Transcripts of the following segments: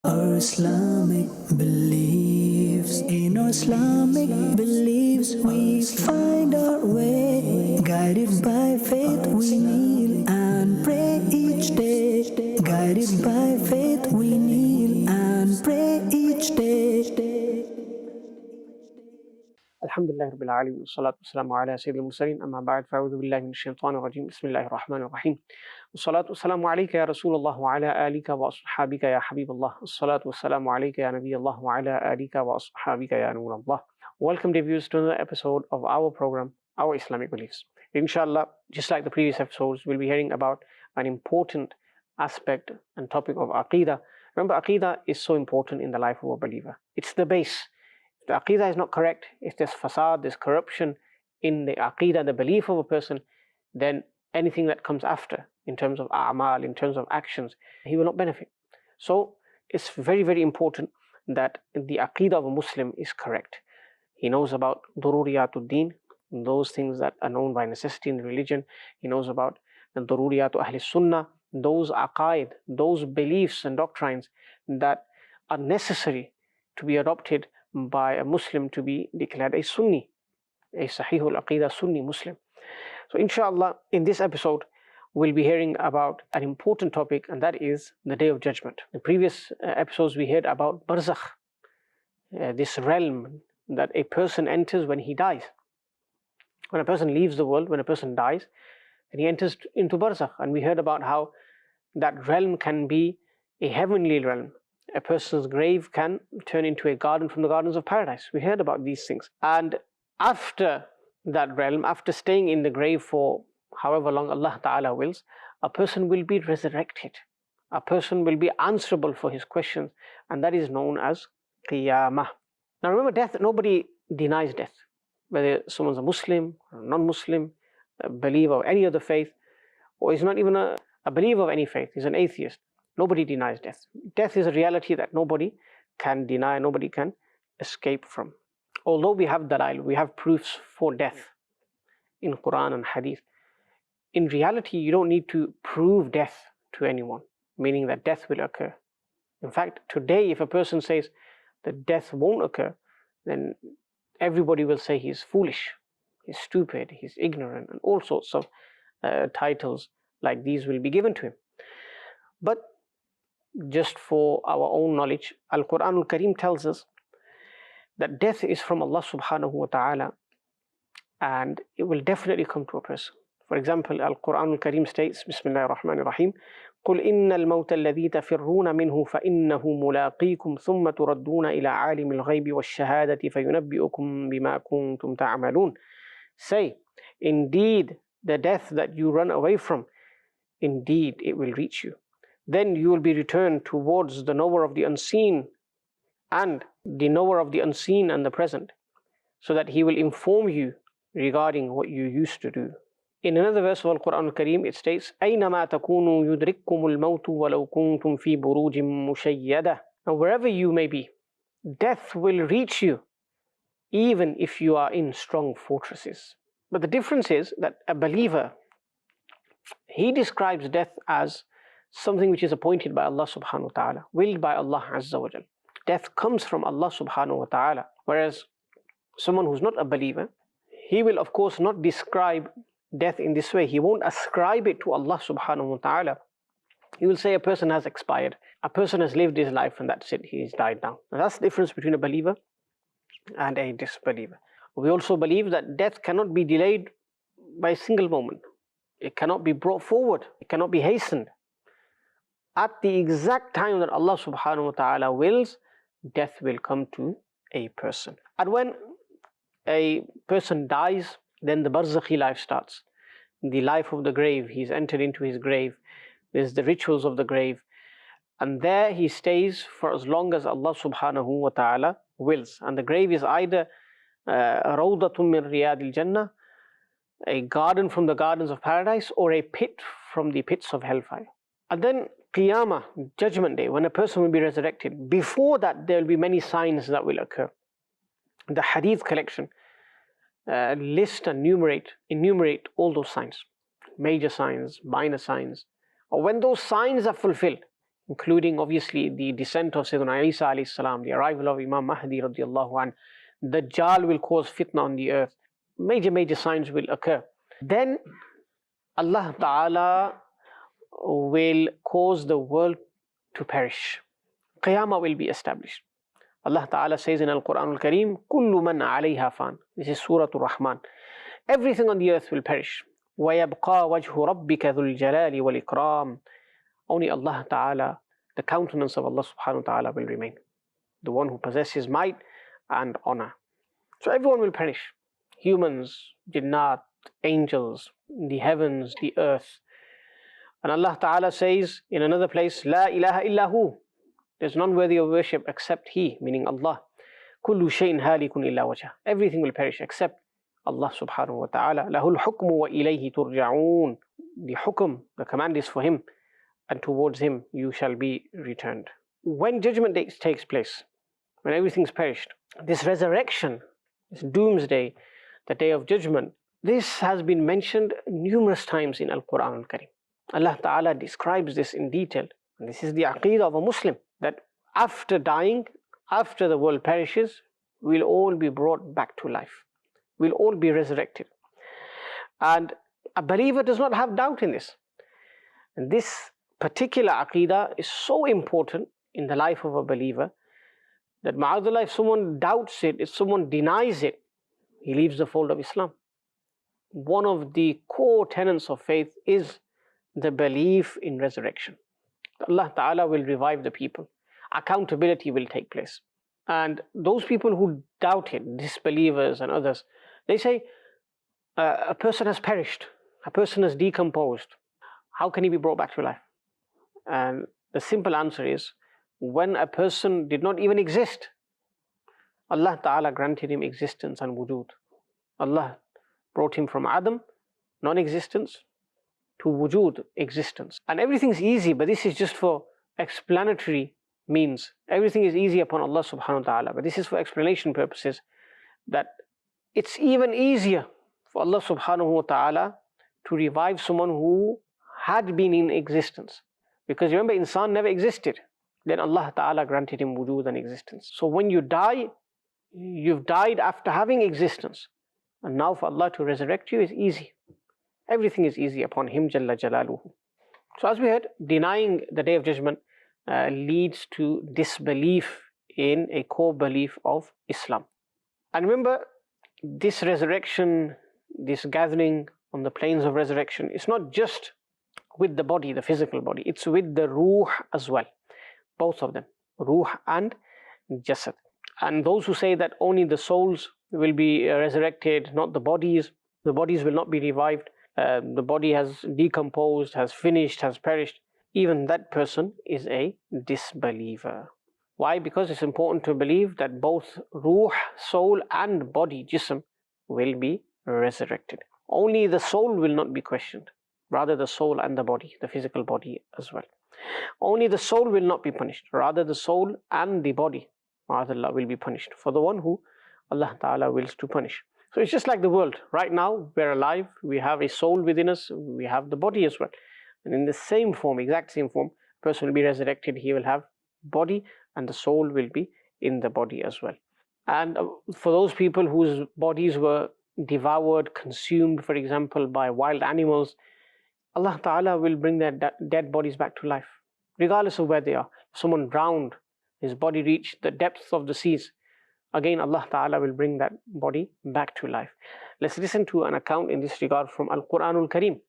Our Islamic beliefs, in our Islamic beliefs, we find our way. Guided by faith, we kneel and pray each day. Guided by faith, we kneel and pray each day. الحمد لله رب العالمين والصلاة والسلام على سيد المرسلين أما بعد فأعوذ بالله من الشيطان الرجيم بسم الله الرحمن الرحيم والصلاة والسلام عليك يا رسول الله وعلى آلك وأصحابك يا حبيب الله الصلاة والسلام عليك يا نبي الله وعلى آلك وأصحابك يا نور الله. Welcome dear viewers to another episode of our program, Our Islamic Beliefs. Inshallah, just like the previous episodes, we'll be hearing about an important aspect and topic of Aqidah. Remember, Aqidah is so important in the life of a believer. It's the base. The Aqidah is not correct, if there's fasad, there's corruption in the Aqidah, the belief of a person, then anything that comes after, in terms of a'mal, in terms of actions, he will not benefit. So it's very, very important that the Aqidah of a Muslim is correct. He knows about dururiyatul deen, those things that are known by necessity in religion. He knows about the dururiyatul ahli sunnah, those aqaid, those beliefs and doctrines that are necessary to be adopted by a Muslim to be declared a Sunni, a Sahihul Aqidah Sunni Muslim. So inshallah, in this episode, we'll be hearing about an important topic, and that is the Day of Judgment. In previous episodes, we heard about Barzakh, this realm that a person enters when he dies. When a person leaves the world, when a person dies, then he enters into Barzakh, and we heard about how that realm can be a heavenly realm. A person's grave can turn into a garden from the gardens of paradise. We heard about these things. And after that realm, after staying in the grave for however long Allah Ta'ala wills, a person will be resurrected. A person will be answerable for his questions, and that is known as Qiyamah. Now remember, death, nobody denies death. Whether someone's a Muslim, or a non-Muslim, a believer of any other faith, or is not even a believer of any faith, he's an atheist. Nobody denies death. Death is a reality that nobody can deny, nobody can escape from. Although we have dalail, we have proofs for death in Quran and Hadith. In reality, you don't need to prove death to anyone, meaning that death will occur. In fact, today, if a person says that death won't occur, then everybody will say he's foolish, he's stupid, he's ignorant, and all sorts of titles like these will be given to him. But just for our own knowledge, Al-Quran Al-Kareem tells us that death is from Allah subhanahu wa ta'ala, and it will definitely come to a person. For example, Al-Quran Al-Kareem states, Bismillah ar-Rahman ar-Rahim, قُلْ إِنَّ الْمَوْتَ الَّذِي تَفِرُّونَ مِنْهُ فَإِنَّهُ مُلَاقِيكُمْ ثُمَّ تُرَدُّونَ إِلَى عَالِمِ الْغَيْبِ وَالشَّهَادَةِ فَيُنَبِّئُكُمْ بِمَا كُنْتُمْ تَعْمَلُونَ. Say, indeed, the death that you run away from, indeed it will reach you. Then you will be returned towards the knower of the unseen and the knower of the unseen and the present, so that he will inform you regarding what you used to do. In another verse of Al-Quran Al-Kareem, it states, أَيْنَمَا تَكُونُوا يُدْرِككُمُ الْمَوْتُ وَلَوْ كُنْتُمْ فِي بُرُوجٍ مُشَيَّدَةٍ. Now wherever you may be, death will reach you, even if you are in strong fortresses. But the difference is that a believer, he describes death as something which is appointed by Allah subhanahu wa ta'ala, willed by Allah azza wa jal. Death comes from Allah subhanahu wa ta'ala. Whereas someone who's not a believer, he will of course not describe death in this way. He won't ascribe it to Allah subhanahu wa ta'ala. He will say a person has expired, a person has lived his life, and that's it, he's died now. Now that's the difference between a believer and a disbeliever. We also believe that death cannot be delayed by a single moment. It cannot be brought forward, it cannot be hastened. At the exact time that Allah subhanahu wa ta'ala wills, death will come to a person. And when a person dies, then the barzakhi life starts. The life of the grave, he's entered into his grave. There's the rituals of the grave. And there he stays for as long as Allah subhanahu wa ta'ala wills. And the grave is either rawdatun min riyadil jannah, a garden from the gardens of paradise, or a pit from the pits of hellfire. And then Qiyamah, Judgment Day, when a person will be resurrected. Before that, there will be many signs that will occur. The Hadith collection list and enumerate all those signs, major signs, minor signs. Or when those signs are fulfilled, including obviously the descent of Sayyidina Isa alayhi salam, the arrival of Imam Mahdi radiallahu anh, Dajjal will cause fitna on the earth, major signs will occur. Then Allah Ta'ala will cause the world to perish. Qiyamah will be established. Allah Ta'ala says in Al-Quran Al-Kareem, Kullu man alayha fan. This is Surah Ar-Rahman. Everything on the earth will perish. وَيَبْقَى وَجْهُ رَبِّكَ ذُو الْجَلَالِ وَالْإِكْرَامِ. Only Allah Ta'ala, the countenance of Allah Subhanahu wa Ta'ala will remain. The one who possesses might and honor. So everyone will perish. Humans, jinnat, angels, the heavens, the earth. And Allah Ta'ala says in another place, La ilaha illa hu. There's none worthy of worship except He, meaning Allah. Kullu shayin halikun illa wajha. Everything will perish except Allah Subhanahu wa Ta'ala. Lahul hukmu wa ilayhi turja'un. The hukm, the command is for Him, and towards Him you shall be returned. When Judgment Day takes place, when everything's perished, this resurrection, this doomsday, the Day of Judgment, this has been mentioned numerous times in Al-Quran Al-Kareem. Allah Ta'ala describes this in detail. And this is the aqeedah of a Muslim, that after dying, after the world perishes, we'll all be brought back to life. We'll all be resurrected. And a believer does not have doubt in this. And this particular aqeedah is so important in the life of a believer that ma'adullah, if someone doubts it, if someone denies it, he leaves the fold of Islam. One of the core tenets of faith is the belief in resurrection. Allah Ta'ala will revive the people. Accountability will take place. And those people who doubt it, disbelievers and others, they say, a person has perished, a person has decomposed. How can he be brought back to life? And the simple answer is, when a person did not even exist, Allah Ta'ala granted him existence and wujud. Allah brought him from Adam, non-existence, to wujud, existence. And everything's easy, but this is just for explanatory means. Everything is easy upon Allah Subhanahu wa Ta'ala, but this is for explanation purposes, that it's even easier for Allah Subhanahu wa Ta'ala to revive someone who had been in existence. Because remember, insan never existed. Then Allah Ta'ala granted him wujud and existence. So when you die, you've died after having existence. And now for Allah to resurrect you is easy. Everything is easy upon Him Jalla Jalaluhu. So as we heard, denying the Day of Judgment leads to disbelief in a core belief of Islam. And remember, this resurrection, this gathering on the plains of resurrection, it's not just with the body, the physical body, it's with the ruh as well. Both of them, ruh and jasad. And those who say that only the souls will be resurrected, not the bodies will not be revived, the body has decomposed, has finished, has perished, even that person is a disbeliever. Why? Because it's important to believe that both ruh, soul, and body, jism, will be resurrected. Only the soul will not be questioned, rather the soul and the body, the physical body as well. Only the soul will not be punished, rather the soul and the body, ma'adallah, will be punished for the one who Allah Ta'ala wills to punish. So it's just like the world. Right now, we're alive, we have a soul within us, we have the body as well. And in the same form, exact same form, a person will be resurrected, he will have body, and the soul will be in the body as well. And for those people whose bodies were devoured, consumed, for example, by wild animals, Allah Ta'ala will bring their dead bodies back to life, regardless of where they are. If someone drowned, his body reached the depths of the seas, again Allah Ta'ala will bring that body back to life. Let's listen to an account in this regard from Al-Quran Al-Kareem.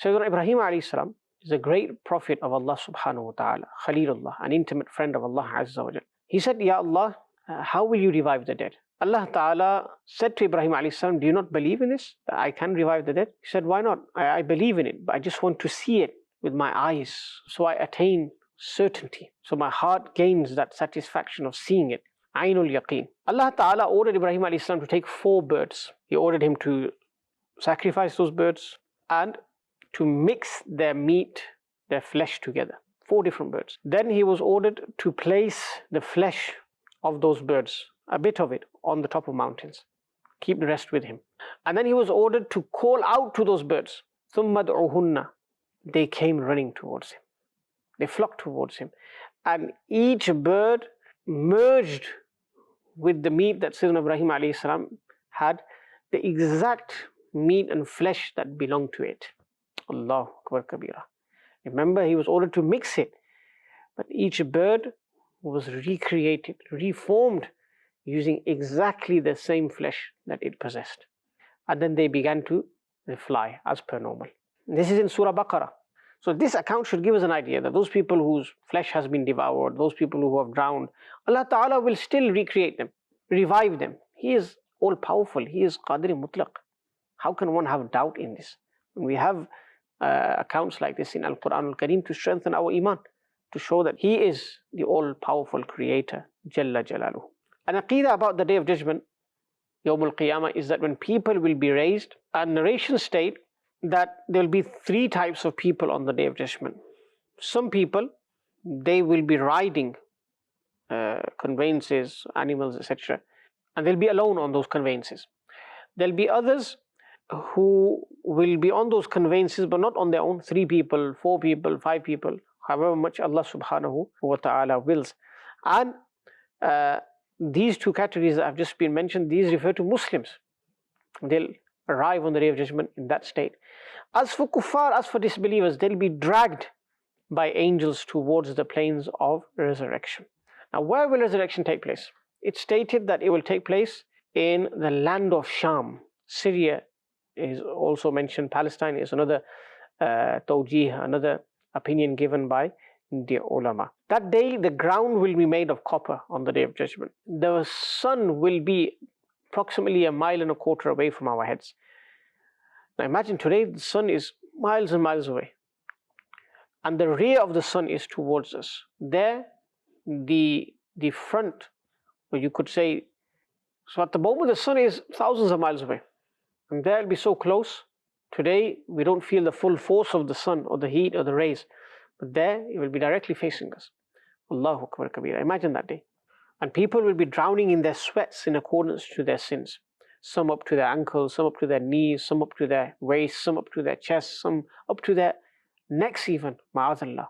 Sayyidina Ibrahim alayhi salam is a great prophet of Allah Subhanahu wa Ta'ala, Khalilullah, an intimate friend of Allah Azza wa Jal. He said, Ya Allah, how will you revive the dead? Allah Ta'ala said to Ibrahim alayhi salam, do you not believe in this, that I can revive the dead? He said, why not? I believe in it, but I just want to see it with my eyes, so I attain certainty, so my heart gains that satisfaction of seeing it. Ainul yaqeen. Allah Ta'ala ordered Ibrahim alayhi salam to take 4 birds. He ordered him to sacrifice those birds and to mix their meat, their flesh together. 4 different birds. Then he was ordered to place the flesh of those birds, a bit of it, on the top of mountains. Keep the rest with him. And then he was ordered to call out to those birds. ثُمَّ دْعُوهُنَّ. They came running towards him. They flocked towards him. And each bird merged with the meat that Sayyidina Ibrahim alayhi salam had, the exact meat and flesh that belonged to it. Allahu Akbar Kabira. Remember, he was ordered to mix it, but each bird was recreated, reformed, using exactly the same flesh that it possessed. And then they began to fly as per normal. This is in Surah Baqarah. So this account should give us an idea that those people whose flesh has been devoured, those people who have drowned, Allah Ta'ala will still recreate them, revive them. He is all powerful. He is Qadir Mutlaq. How can one have doubt in this? When we have accounts like this in Al-Quran Al-Kareem to strengthen our iman, to show that He is the all-powerful Creator, Jalla Jalaluhu. An aqeedah about the Day of Judgment, Yawm al-Qiyamah, is that when people will be raised, and narrations state that there will be three types of people on the Day of Judgment. Some people, they will be riding conveyances, animals, etc., and they'll be alone on those conveyances. There'll be others who will be on those conveyances but not on their own, 3 people, 4 people, 5 people, however much Allah subhanahu wa ta'ala wills. And these 2 categories that have just been mentioned, these refer to Muslims. They'll arrive on the Day of Judgment in that state. As for kuffar, as for disbelievers, they'll be dragged by angels towards the plains of resurrection. Now, where will resurrection take place? It's stated that it will take place in the land of Sham. Syria is also mentioned. Palestine is another tawjih, another opinion given by the ulama. That day, the ground will be made of copper on the Day of Judgment. The sun will be approximately 1.25 miles away from our heads. Now imagine today the sun is miles and miles away, and the ray of the sun is towards us. There, the front, or you could say, so at the moment the sun is thousands of miles away, and there it'll be so close. Today we don't feel the full force of the sun or the heat or the rays, but there it will be directly facing us. Allahu Akbar Kabira. Imagine that day. And people will be drowning in their sweats in accordance to their sins. Some up to their ankles, some up to their knees, some up to their waist, some up to their chest, some up to their necks even. Ma'adallah.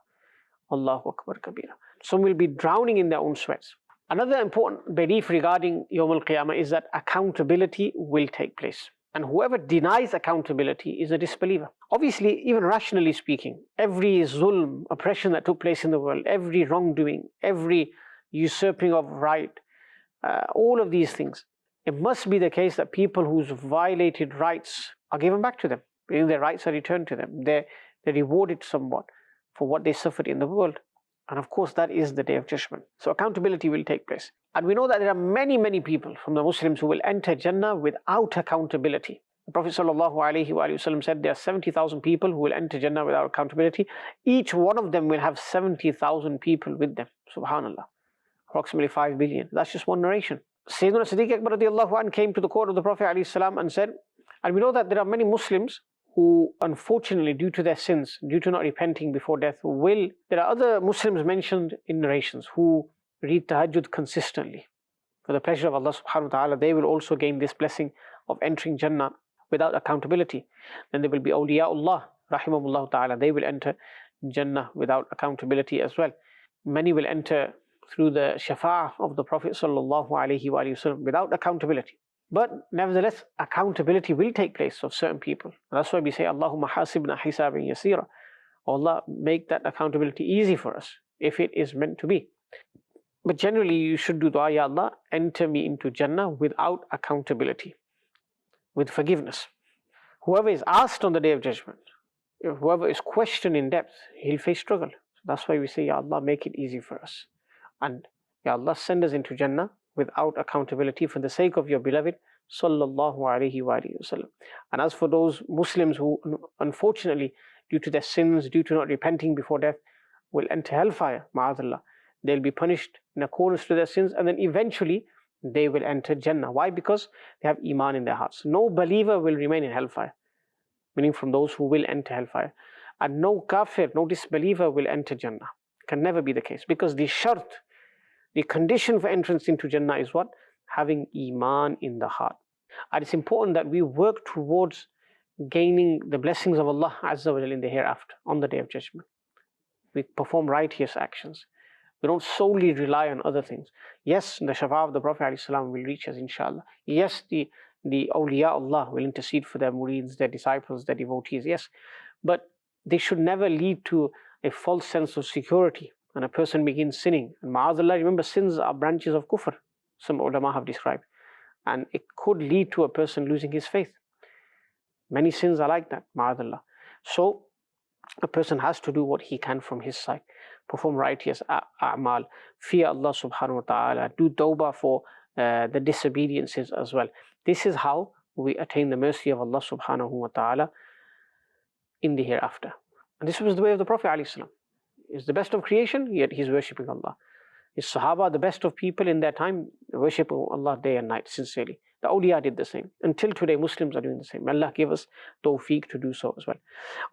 Allahu Akbar Kabira. Some will be drowning in their own sweats. Another important belief regarding Yawm al-Qiyamah is that accountability will take place. And whoever denies accountability is a disbeliever. Obviously, even rationally speaking, every zulm, oppression that took place in the world, every wrongdoing, every usurping of right, all of these things, it must be the case that people whose violated rights are given back to them. Their rights are returned to them. They're rewarded somewhat for what they suffered in the world. And of course, that is the Day of Judgment. So accountability will take place. And we know that there are many, many people from the Muslims who will enter Jannah without accountability. The Prophet ﷺ said there are 70,000 people who will enter Jannah without accountability. Each one of them will have 70,000 people with them. Subhanallah. Approximately 5 billion. That's just one narration. Sayyidina Siddiq Akbar radiallahu anhu came to the court of the Prophet ﷺ and said, and we know that there are many Muslims who, unfortunately, due to their sins, due to not repenting before death, there are other Muslims mentioned in narrations who read tahajjud consistently. For the pleasure of Allah subhanahu wa ta'ala, they will also gain this blessing of entering Jannah without accountability. Then there will be awliyaullah, rahimahullah ta'ala, they will enter Jannah without accountability as well. Many will enter through the shafa'ah of the Prophet sallallahu alaihi wasallam without accountability. But nevertheless, accountability will take place of certain people. That's why we say, Allahumma hasibna hisaban yasira. Allah, make that accountability easy for us, if it is meant to be. But generally, you should do dua, Ya Allah, enter me into Jannah without accountability, with forgiveness. Whoever is asked on the Day of Judgment, whoever is questioned in depth, he'll face struggle. So that's why we say, Ya Allah, make it easy for us. And Ya Allah, send us into Jannah without accountability for the sake of your beloved sallallahu alaihi wasallam. And as for those Muslims who, unfortunately, due to their sins, due to not repenting before death, will enter hellfire, ma'adallah, they'll be punished in accordance to their sins, and then eventually they will enter Jannah. Why? Because they have iman in their hearts. No believer will remain in hellfire, meaning from those who will enter hellfire. And no kafir, no disbeliever will enter Jannah. Can never be the case, because the shart, the condition for entrance into Jannah is what? Having iman in the heart. And it's important that we work towards gaining the blessings of Allah Azza wa Jalla in the hereafter, on the Day of Judgment. we perform righteous actions. We don't solely rely on other things. Yes, the shafa'a of the Prophet ﷺ will reach us, inshallah. Yes, the awliya Allah will intercede for their murids, their disciples, their devotees, yes. But they should never lead to a false sense of security and a person begins sinning. And ma'azallah, remember, sins are branches of kufr, some ulama have described. And it could lead to a person losing his faith. Many sins are like that, ma'azallah. So a person has to do what he can from his side. Perform righteous a'mal, fear Allah subhanahu wa ta'ala, do tawbah for the disobediences as well. This is how we attain the mercy of Allah subhanahu wa ta'ala in the hereafter. And this was the way of the Prophet ﷺ. He's the best of creation, yet he's worshipping Allah. His Sahaba, the best of people in their time, worship Allah day and night, sincerely. The awliya did the same. Until today, Muslims are doing the same. May Allah give us tawfiq to do so as well.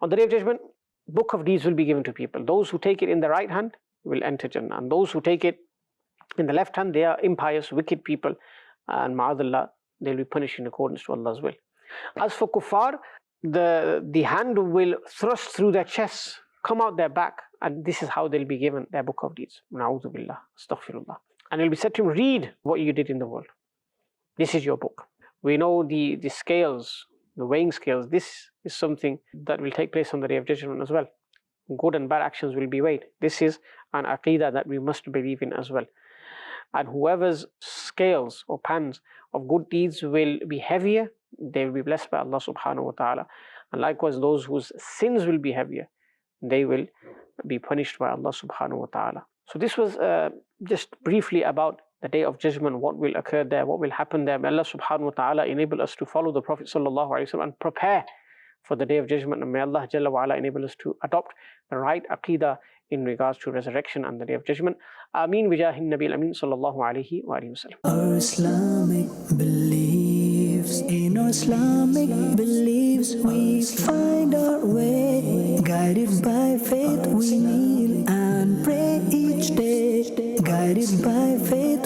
On the Day of Judgment, book of deeds will be given to people. Those who take it in the right hand will enter Jannah. And those who take it in the left hand, they are impious, wicked people. And ma'adallah, they'll be punished in accordance to Allah's will. As for kuffar, the hand will thrust through their chests, come out their back, and this is how they'll be given their book of deeds. Na'udhu billah, astaghfirullah. And it'll be said to him, read what you did in the world. This is your book. We know the scales, the weighing scales, this is something that will take place on the Day of Judgment as well. Good and bad actions will be weighed. This is an aqeedah that we must believe in as well. And whoever's scales or pans of good deeds will be heavier, they will be blessed by Allah subhanahu wa ta'ala. And likewise, those whose sins will be heavier, they will be punished by Allah subhanahu wa ta'ala. So this was just briefly about the Day of Judgment, what will occur there, what will happen there. May Allah subhanahu wa ta'ala enable us to follow the Prophet sallallahu alaihi wasallam and prepare for the Day of Judgment. And may Allah Jalla wa Ala enable us to adopt the right aqeedah in regards to resurrection and the Day of Judgment. Ameen bijahin Nabil Ameen sallallahu alaihi wa alihi wasallam. Our Islamic beliefs, in our Islamic beliefs we find our way. Guided by faith we kneel and pray each day. Guided by faith